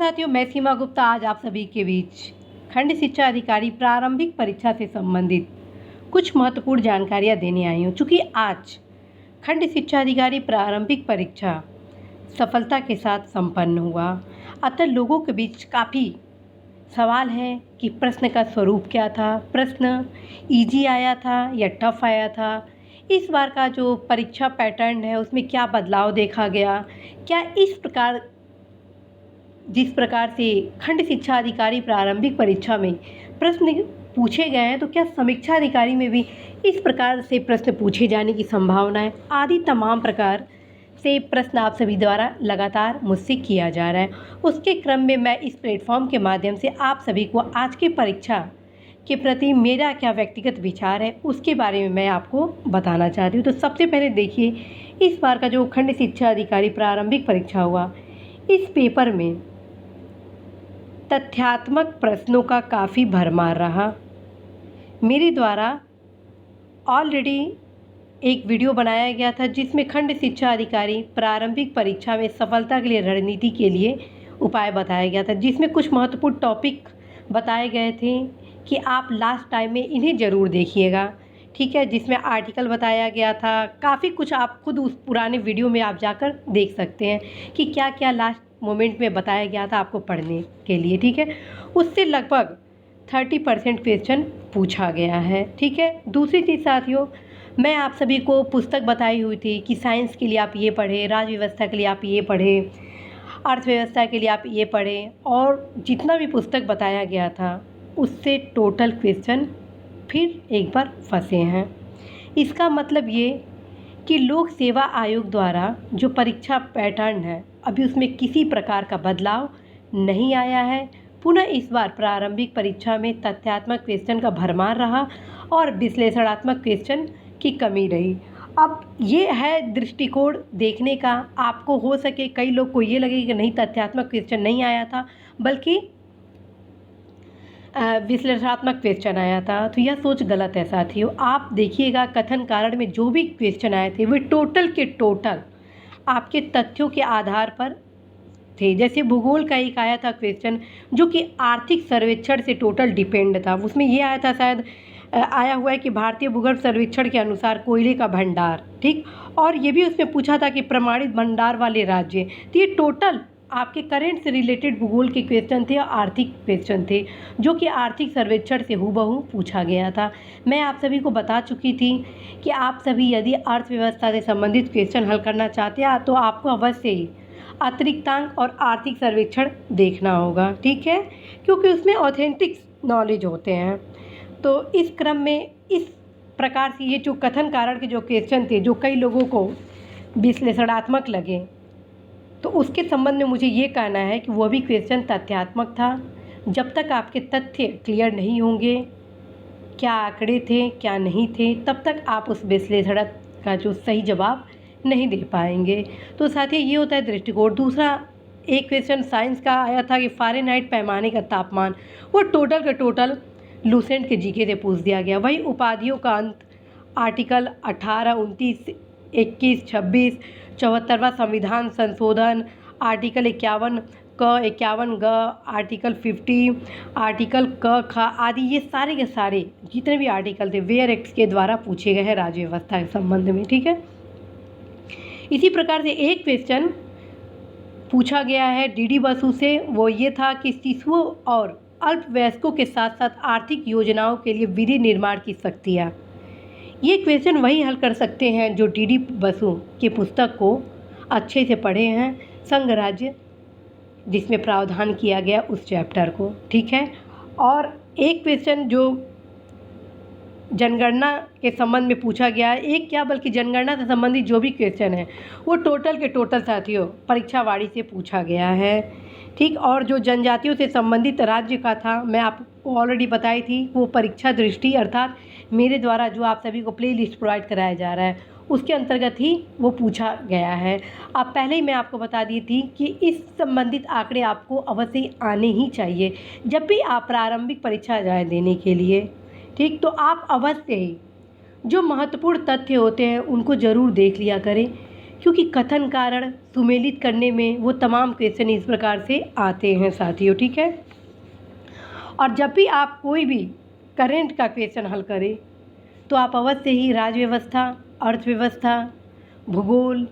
साथियों, मैं सीमा गुप्ता आज आप सभी के बीच खंड शिक्षा अधिकारी प्रारंभिक परीक्षा से संबंधित कुछ महत्वपूर्ण जानकारियां देने आई हूं। चूँकि आज खंड शिक्षा अधिकारी प्रारंभिक परीक्षा सफलता के साथ संपन्न हुआ, अतः लोगों के बीच काफ़ी सवाल है कि प्रश्न का स्वरूप क्या था, प्रश्न इजी आया था या टफ आया था, इस बार का जो परीक्षा पैटर्न है उसमें क्या बदलाव देखा गया, क्या इस प्रकार जिस प्रकार से खंड शिक्षा अधिकारी प्रारंभिक परीक्षा में प्रश्न पूछे गए हैं तो क्या समीक्षा अधिकारी में भी इस प्रकार से प्रश्न पूछे जाने की संभावना है, आदि तमाम प्रकार से प्रश्न आप सभी द्वारा लगातार मुझसे किया जा रहा है। उसके क्रम में मैं इस प्लेटफॉर्म के माध्यम से आप सभी को आज की परीक्षा के प्रति मेरा क्या व्यक्तिगत विचार है उसके बारे में मैं आपको बताना चाहती हूँ। तो सबसे पहले देखिए, इस बार का जो खंड शिक्षा अधिकारी प्रारंभिक परीक्षा हुआ, इस पेपर में तथ्यात्मक प्रश्नों का काफ़ी भरमार रहा। मेरे द्वारा ऑलरेडी एक वीडियो बनाया गया था जिसमें खंड शिक्षा अधिकारी प्रारंभिक परीक्षा में सफलता के लिए रणनीति के लिए उपाय बताया गया था, जिसमें कुछ महत्वपूर्ण टॉपिक बताए गए थे कि आप लास्ट टाइम में इन्हें ज़रूर देखिएगा, ठीक है। जिसमें आर्टिकल बताया गया था, काफ़ी कुछ आप खुद उस पुराने वीडियो में आप जाकर देख सकते हैं कि क्या क्या लास्ट मोमेंट में बताया गया था आपको पढ़ने के लिए, ठीक है। उससे लगभग 30% क्वेश्चन पूछा गया है, ठीक है। दूसरी चीज़ साथियों, मैं आप सभी को पुस्तक बताई हुई थी कि साइंस के लिए आप ये पढ़ें, राज्य व्यवस्था के लिए आप ये पढ़ें, अर्थव्यवस्था के लिए आप ये पढ़ें, और जितना भी पुस्तक बताया गया था उससे टोटल क्वेश्चन फिर एक बार फंसे हैं। इसका मतलब ये कि लोक सेवा आयोग द्वारा जो परीक्षा पैटर्न है अभी उसमें किसी प्रकार का बदलाव नहीं आया है। पुनः इस बार प्रारंभिक परीक्षा में तथ्यात्मक क्वेश्चन का भरमार रहा और विश्लेषणात्मक क्वेश्चन की कमी रही। अब ये है दृष्टिकोण देखने का। आपको हो सके कई लोग को ये लगे कि नहीं, तथ्यात्मक क्वेश्चन नहीं आया था बल्कि विश्लेषणात्मक क्वेश्चन आया था, तो यह सोच गलत है साथियों। आप देखिएगा कथन कारण में जो भी क्वेश्चन आए थे वे टोटल के टोटल आपके तथ्यों के आधार पर थे। जैसे भूगोल का एक आया था क्वेश्चन जो कि आर्थिक सर्वेक्षण से टोटल डिपेंड था, उसमें ये आया था, शायद आया हुआ है कि भारतीय भूगर्भ सर्वेक्षण के अनुसार कोयले का भंडार, ठीक, और ये भी उसमें पूछा था कि प्रमाणित भंडार वाले राज्य। तो ये टोटल आपके करंट से रिलेटेड भूगोल के क्वेश्चन थे और आर्थिक क्वेश्चन थे जो कि आर्थिक सर्वेक्षण से हूबहू पूछा गया था। मैं आप सभी को बता चुकी थी कि आप सभी यदि अर्थव्यवस्था से संबंधित क्वेश्चन हल करना चाहते हैं तो आपको अवश्य ही अतिरिक्तांक और आर्थिक सर्वेक्षण देखना होगा, ठीक है, क्योंकि उसमें ऑथेंटिक नॉलेज होते हैं। तो इस क्रम में इस प्रकार से ये जो कथन कारण के जो क्वेश्चन थे जो कई लोगों को विश्लेषणात्मक लगे, तो उसके संबंध में मुझे ये कहना है कि वह भी क्वेश्चन तथ्यात्मक था। जब तक आपके तथ्य क्लियर नहीं होंगे, क्या आंकड़े थे क्या नहीं थे, तब तक आप उस विश्लेषण का जो सही जवाब नहीं दे पाएंगे। तो साथियों, ये होता है दृष्टिकोण। दूसरा एक क्वेश्चन साइंस का आया था कि फ़ारेनहाइट पैमाने का तापमान, वो टोटल का टोटल लूसेंट के जीके से पूछ दिया गया। वही उपाधियों का अंत आर्टिकल 18, 29, 21, 26, 74वां संविधान संशोधन, आर्टिकल 51 क, 51 ग, आर्टिकल 50, आर्टिकल क ख आदि, ये सारे के सारे जितने भी आर्टिकल थे वेयर एक्ट के द्वारा पूछे गए हैं राज्य व्यवस्था के संबंध में, ठीक है। इसी प्रकार से एक क्वेश्चन पूछा गया है डीडी बसु से, वो ये था कि शिशुओं और अल्पवयस्कों के साथ साथ आर्थिक योजनाओं के लिए विधि निर्माण की शक्तियाँ। ये क्वेश्चन वही हल कर सकते हैं जो डीडी बसु की पुस्तक को अच्छे से पढ़े हैं, संघ राज्य जिसमें प्रावधान किया गया उस चैप्टर को, ठीक है। और एक क्वेश्चन जो जनगणना के संबंध में पूछा गया है, एक क्या बल्कि जनगणना से संबंधित जो भी क्वेश्चन है वो टोटल के टोटल साथियों परीक्षावाड़ी से पूछा गया है, ठीक। और जो जनजातियों से संबंधित राज्य का था, मैं आपको ऑलरेडी बताई थी, वो परीक्षा दृष्टि अर्थात मेरे द्वारा जो आप सभी को प्ले लिस्ट प्रोवाइड कराया जा रहा है उसके अंतर्गत ही वो पूछा गया है। अब पहले ही मैं आपको बता दी थी कि इस संबंधित आंकड़े आपको अवश्य आने ही चाहिए जब भी आप प्रारंभिक परीक्षा जाएँ देने के लिए, ठीक। तो आप अवश्य ही जो महत्वपूर्ण तथ्य होते हैं उनको ज़रूर देख लिया करें, क्योंकि कथन कारण सुमेलित करने में वो तमाम क्वेश्चन इस प्रकार से आते हैं साथियों, ठीक है। और जब भी आप कोई भी करंट का क्वेश्चन हल करें तो आप अवश्य ही राज्य व्यवस्था, अर्थव्यवस्था, भूगोल,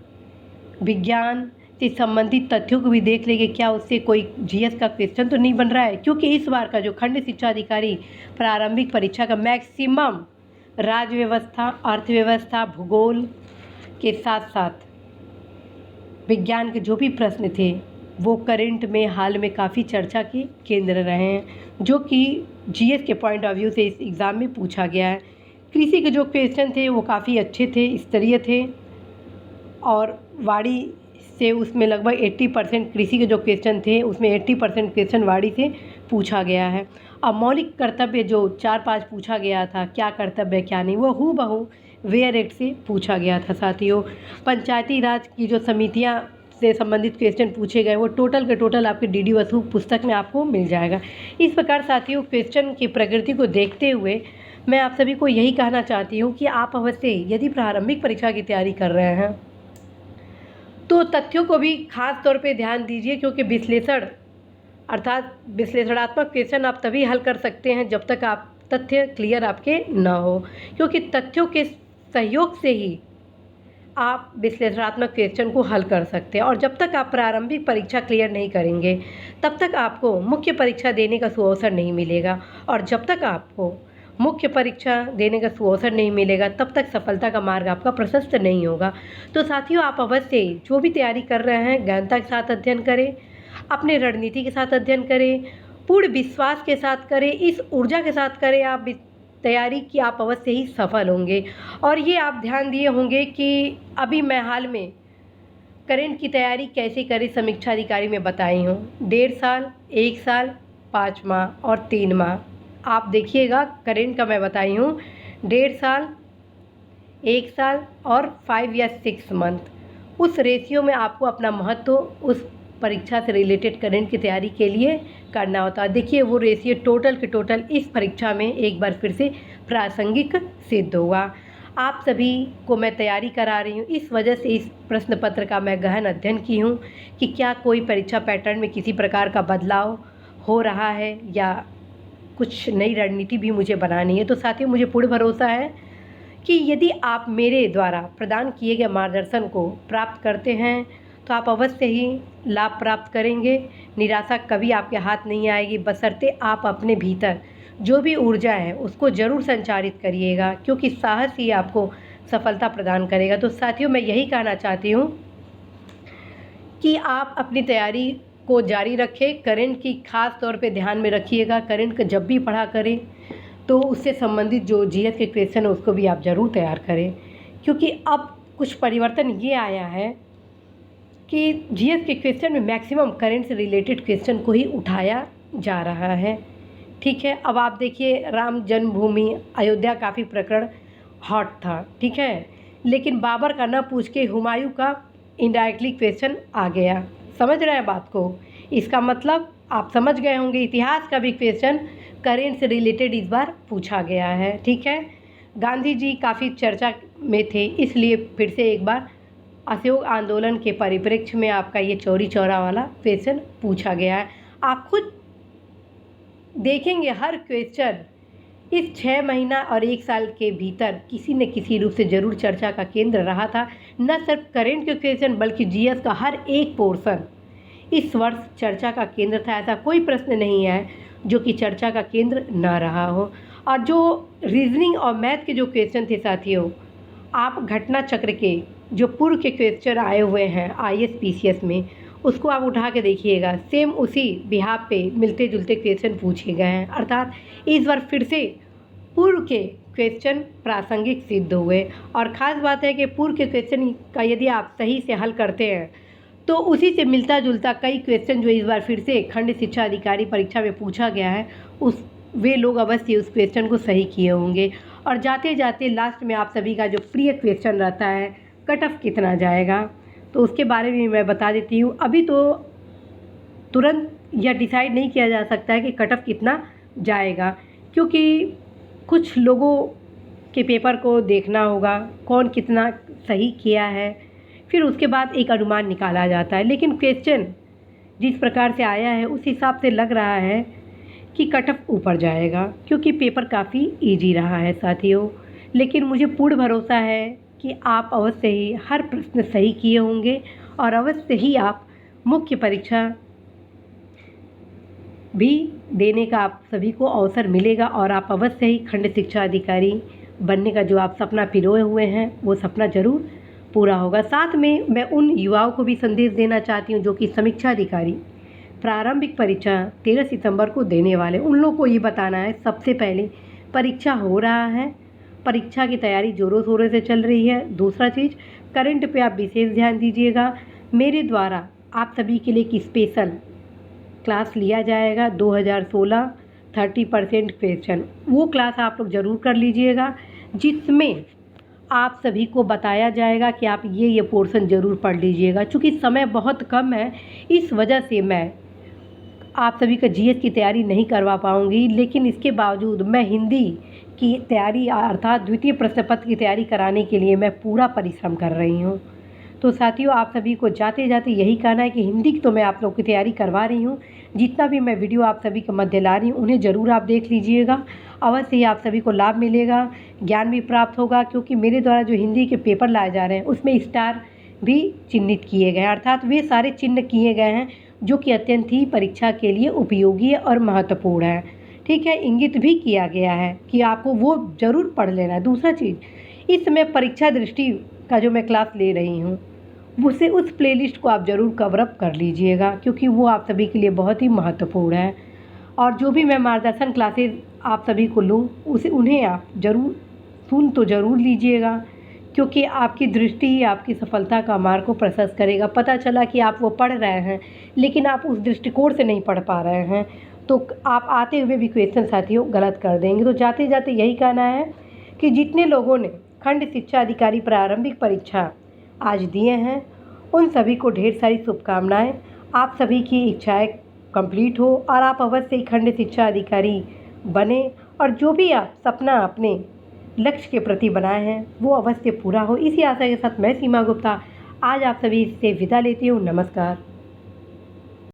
विज्ञान से संबंधित तथ्यों को भी देख लेंगे, क्या उससे कोई जीएस का क्वेश्चन तो नहीं बन रहा है। क्योंकि इस बार का जो खंड शिक्षा अधिकारी प्रारंभिक परीक्षा का मैक्सिमम राज्य व्यवस्था, अर्थव्यवस्था, भूगोल के साथ साथ विज्ञान के जो भी प्रश्न थे वो करंट में हाल में काफ़ी चर्चा के केंद्र रहे हैं, जो कि जीएस के पॉइंट ऑफ व्यू से इस एग्ज़ाम में पूछा गया है। कृषि के जो क्वेश्चन थे वो काफ़ी अच्छे थे, स्तरीय थे, और वाणी से उसमें लगभग 80% कृषि के जो क्वेश्चन थे उसमें 80% क्वेश्चन वाणी से पूछा गया है। अब मौलिक कर्तव्य जो 4-5 पूछा गया था, क्या कर्तव्य क्या नहीं, वो हूबहू वेयर एक्ट से पूछा गया था साथियों। पंचायती राज की जो समितियां से संबंधित क्वेश्चन पूछे गए वो टोटल के टोटल आपके डीडी वसु पुस्तक में आपको मिल जाएगा। इस प्रकार साथियों क्वेश्चन की प्रकृति को देखते हुए मैं आप सभी को यही कहना चाहती हूँ कि आप अवश्य यदि प्रारंभिक परीक्षा की तैयारी कर रहे हैं तो तथ्यों को भी खास तौर पे ध्यान दीजिए, क्योंकि विश्लेषण अर्थात विश्लेषणात्मक क्वेश्चन आप तभी हल कर सकते हैं जब तक आप तथ्य क्लियर आपके न हो, क्योंकि तथ्यों के सहयोग से ही आप विश्लेषणात्मक क्वेश्चन को हल कर सकते हैं। और जब तक आप प्रारंभिक परीक्षा क्लियर नहीं करेंगे तब तक आपको मुख्य परीक्षा देने का सुअवसर नहीं मिलेगा, और जब तक आपको मुख्य परीक्षा देने का सुअवसर नहीं मिलेगा तब तक सफलता का मार्ग आपका प्रशस्त नहीं होगा। तो साथियों आप अवश्य जो भी तैयारी कर रहे हैं गहनता के साथ अध्ययन करें, अपने रणनीति के साथ अध्ययन करें, पूर्ण विश्वास के साथ करें, इस ऊर्जा के साथ करें आप तैयारी कि आप अवश्य ही सफल होंगे। और ये आप ध्यान दिए होंगे कि अभी मैं हाल में करंट की तैयारी कैसे करें समीक्षा अधिकारी में बताई हूँ। 1.5 साल, 1 साल, 5 माह और 3 माह आप देखिएगा करंट का मैं बताई हूँ। 1.5 साल, 1 साल और 5 या 6 मंथ, उस रेशियो में आपको अपना महत्व उस परीक्षा से रिलेटेड करंट की तैयारी के लिए करना होता है। देखिए वो रेशियो टोटल के टोटल इस परीक्षा में एक बार फिर से प्रासंगिक सिद्ध हुआ। आप सभी को मैं तैयारी करा रही हूँ, इस वजह से इस प्रश्न पत्र का मैं गहन अध्ययन की हूँ कि क्या कोई परीक्षा पैटर्न में किसी प्रकार का बदलाव हो रहा है या कुछ नई रणनीति भी मुझे बनानी है। तो साथियों मुझे पूर्ण भरोसा है कि यदि आप मेरे द्वारा प्रदान किए गए मार्गदर्शन को प्राप्त करते हैं तो आप अवश्य ही लाभ प्राप्त करेंगे। निराशा कभी आपके हाथ नहीं आएगी, बशर्ते आप अपने भीतर जो भी ऊर्जा है उसको ज़रूर संचारित करिएगा, क्योंकि साहस ही आपको सफलता प्रदान करेगा। तो साथियों मैं यही कहना चाहती हूँ कि आप अपनी तैयारी को जारी रखें, करंट की खास तौर पे ध्यान में रखिएगा। करंट का जब भी पढ़ा करें तो उससे संबंधित जो जीएस के क्वेश्चन है उसको भी आप ज़रूर तैयार करें, क्योंकि अब कुछ परिवर्तन ये आया है कि जीएस के क्वेश्चन में मैक्सिमम करंट से रिलेटेड क्वेश्चन को ही उठाया जा रहा है। ठीक है, अब आप देखिए राम जन्मभूमि अयोध्या काफ़ी प्रकरण हॉट था, ठीक है, लेकिन बाबर का न पूछ के हुमायूं का इनडायरेक्टली क्वेश्चन आ गया। समझ रहे हैं बात को? इसका मतलब आप समझ गए होंगे इतिहास का भी क्वेश्चन करंट से रिलेटेड इस बार पूछा गया है। ठीक है, गांधी जी काफ़ी चर्चा में थे, इसलिए फिर से एक बार असहयोग आंदोलन के परिप्रेक्ष्य में आपका ये चौरी चौरा वाला क्वेश्चन पूछा गया है। आप खुद देखेंगे हर क्वेश्चन इस 6 महीना और 1 साल के भीतर किसी न किसी रूप से ज़रूर चर्चा का केंद्र रहा था। न सिर्फ करंट के क्वेश्चन बल्कि जीएस का हर एक पोर्शन इस वर्ष चर्चा का केंद्र था। ऐसा कोई प्रश्न नहीं है जो कि चर्चा का केंद्र न रहा हो। और जो रीजनिंग और मैथ के जो क्वेश्चन थे साथियों, आप घटना चक्र के जो पूर्व के क्वेश्चन आए हुए हैं आईएएस पीसीएस में, उसको आप उठा के देखिएगा, सेम उसी बिहाफ पे मिलते जुलते क्वेश्चन पूछे गए हैं। अर्थात इस बार फिर से पूर्व के क्वेश्चन प्रासंगिक सिद्ध हुए। और ख़ास बात है कि पूर्व के क्वेश्चन का यदि आप सही से हल करते हैं तो उसी से मिलता जुलता कई क्वेश्चन जो इस बार फिर से खंड शिक्षा अधिकारी परीक्षा में पूछा गया है वे लोग अवश्य उस क्वेश्चन को सही किए होंगे। और जाते जाते लास्ट में आप सभी का जो प्रिय क्वेश्चन रहता है, कट ऑफ कितना जाएगा, तो उसके बारे में मैं बता देती हूँ। अभी तो तुरंत यह डिसाइड नहीं किया जा सकता है कि कट ऑफ कितना जाएगा, क्योंकि कुछ लोगों के पेपर को देखना होगा, कौन कितना सही किया है, फिर उसके बाद एक अनुमान निकाला जाता है। लेकिन क्वेश्चन जिस प्रकार से आया है उस हिसाब से लग रहा है कि कट ऑफ ऊपर जाएगा, क्योंकि पेपर काफ़ी इजी रहा है साथियों। लेकिन मुझे पूर्ण भरोसा है कि आप अवश्य ही हर प्रश्न सही किए होंगे और अवश्य ही आप मुख्य परीक्षा भी देने का आप सभी को अवसर मिलेगा और आप अवश्य ही खंड शिक्षा अधिकारी बनने का जो आप सपना पिरोए हुए हैं वो सपना ज़रूर पूरा होगा। साथ में मैं उन युवाओं को भी संदेश देना चाहती हूँ जो कि समीक्षा अधिकारी प्रारंभिक परीक्षा 13 सितंबर को देने वाले, उन लोगों को ये बताना है सबसे पहले परीक्षा हो रहा है, परीक्षा की तैयारी ज़ोरों शोरों से चल रही है। दूसरा चीज़, करंट पे आप विशेष ध्यान दीजिएगा। मेरे द्वारा आप सभी के लिए एक स्पेशल क्लास लिया जाएगा 2016 30% क्वेश्चन, वो क्लास आप लोग ज़रूर कर लीजिएगा, जिसमें आप सभी को बताया जाएगा कि आप ये पोर्शन ज़रूर पढ़ लीजिएगा। चूँकि समय बहुत कम है, इस वजह से मैं आप सभी का जीएस की तैयारी नहीं करवा पाऊँगी, लेकिन इसके बावजूद मैं हिंदी की तैयारी अर्थात द्वितीय प्रश्न पत्र की तैयारी कराने के लिए मैं पूरा परिश्रम कर रही हूँ। तो साथियों, आप सभी को जाते जाते यही कहना है कि हिंदी की तो मैं आप लोग की तैयारी करवा रही हूँ। जितना भी मैं वीडियो आप सभी के मध्य ला रही हूँ उन्हें ज़रूर आप देख लीजिएगा, अवश्य ही आप सभी को लाभ मिलेगा, ज्ञान भी प्राप्त होगा। क्योंकि मेरे द्वारा जो हिंदी के पेपर लाए जा रहे हैं उसमें स्टार भी चिन्हित किए गए हैं, अर्थात वे सारे चिन्ह किए गए हैं जो कि अत्यंत ही परीक्षा के लिए उपयोगी है और महत्वपूर्ण है। ठीक है, इंगित भी किया गया है कि आपको वो ज़रूर पढ़ लेना है। दूसरा चीज़, इस समय परीक्षा दृष्टि का जो मैं क्लास ले रही हूँ उसे उस प्लेलिस्ट को आप ज़रूर कवर अप कर लीजिएगा, क्योंकि वो आप सभी के लिए बहुत ही महत्वपूर्ण है। और जो भी मैं मार्गदर्शन क्लासेस आप सभी को लूँ उन्हें आप ज़रूर सुन तो ज़रूर लीजिएगा, क्योंकि आपकी दृष्टि ही आपकी सफलता का मार्ग को प्रशस्त करेगा। पता चला कि आप वो पढ़ रहे हैं लेकिन आप उस दृष्टिकोण से नहीं पढ़ पा रहे हैं तो आप आते हुए भी क्वेश्चन साथियों गलत कर देंगे। तो जाते जाते यही कहना है कि जितने लोगों ने खंड शिक्षा अधिकारी प्रारंभिक परीक्षा आज दिए हैं उन सभी को ढेर सारी शुभकामनाएं। आप सभी की इच्छाएं कंप्लीट हो और आप अवश्य ही खंड शिक्षा अधिकारी बने और जो भी आप सपना अपने लक्ष्य के प्रति बनाए हैं वो अवश्य पूरा हो। इसी आशा के साथ मैं सीमा गुप्ता आज आप सभी से विदा लेती हूँ। नमस्कार।